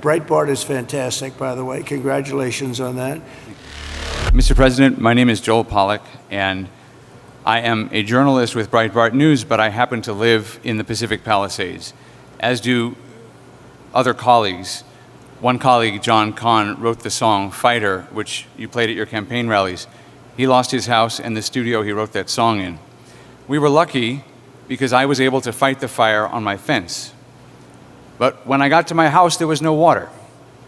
Breitbart is fantastic, by the way. Congratulations on that. Mr. President, my name is Joel Pollak, and I am a journalist with Breitbart News, but I happen to live in the Pacific Palisades, as do other colleagues. One colleague, John Kahn, wrote the song Fighter, which you played at your campaign rallies. He lost his house and the studio he wrote that song in. We were lucky because I was able to fight the fire on my fence. But when I got to my house, there was no water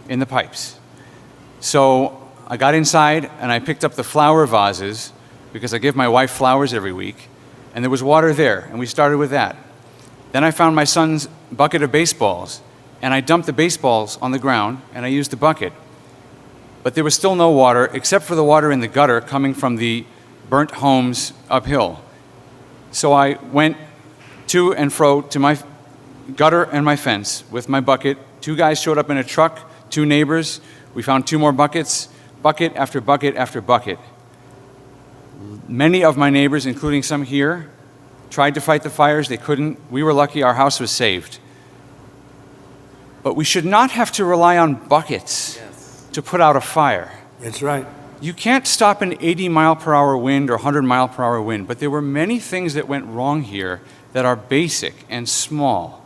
in the pipes. So I got inside and I picked up the flower vases because I give my wife flowers every week, and there was water there, and we started with that. Then I found my son's bucket of baseballs, and I dumped the baseballs on the ground, and I used the bucket. But there was still no water except for the water in the gutter coming from the burnt homes uphill. So I went to and fro to my gutter and my fence with my bucket. 2 guys showed up in a truck, 2 neighbors. We found 2 more buckets, bucket after bucket after bucket. Many of my neighbors, including some here, tried to fight the fires. They couldn't. We were lucky our house was saved. But we should not have to rely on buckets to put out a fire. That's right. You can't stop an 80-mile-per-hour wind or 100-mile-per-hour wind, but there were many things that went wrong here that are basic and small.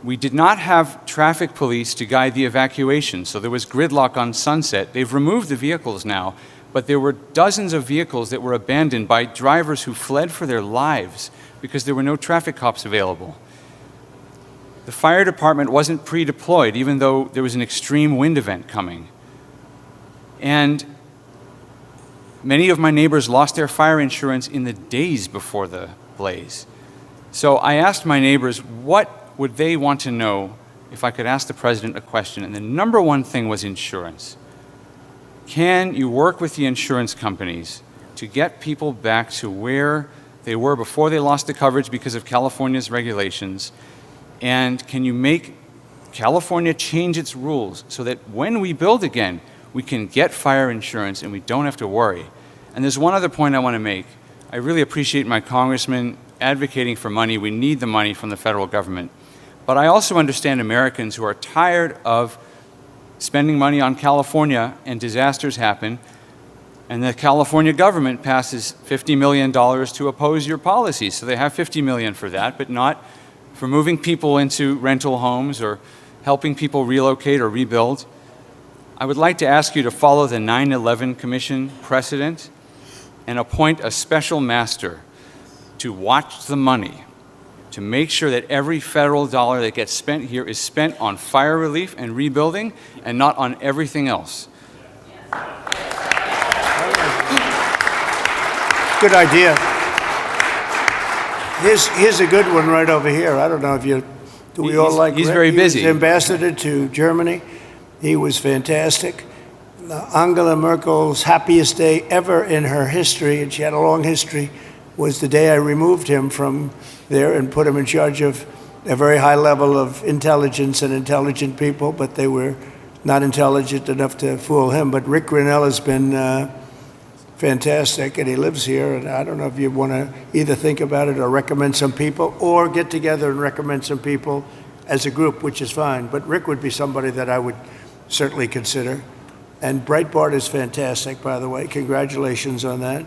We did not have traffic police to guide the evacuation, so there was gridlock on Sunset. They've removed the vehicles now, but there were dozens of vehicles that were abandoned by drivers who fled for their lives because there were no traffic cops available. The fire department wasn't pre-deployed, even though there was an extreme wind event coming. And many of my neighbors lost their fire insurance in the days before the blaze. So I asked my neighbors what would they want to know if I could ask the president a question, and the number one thing was insurance. Can you work with the insurance companies to get people back to where they were before they lost the coverage because of California's regulations? And can you make California change its rules so that when we build again, we can get fire insurance and we don't have to worry? And there's one other point I want to make. I really appreciate my congressman advocating for money. We need the money from the federal government. But I also understand Americans who are tired of spending money on California and disasters happen, and the California government passes $50 million to oppose your policies. So they have $50 million for that, but not for moving people into rental homes or helping people relocate or rebuild. I would like to ask you to follow the 9/11 Commission precedent and appoint a special master to watch the money, to make sure that every federal dollar that gets spent here is spent on fire relief and rebuilding and not on everything else. Good idea. Here's a good one right over here. I don't know if you, do we all like Rick? He's very busy. He was ambassador to Germany. He was fantastic. Angela Merkel's happiest day ever in her history, and she had a long history, was the day I removed him from there and put him in charge of a very high level of intelligence and intelligent people, but they were not intelligent enough to fool him. But Rick Grinnell has been fantastic, and he lives here, and I don't know if you want to either think about it or recommend some people or get together and recommend some people as a group, which is fine. But Rick would be somebody that I would certainly consider. And Breitbart is fantastic, by the way. Congratulations on that.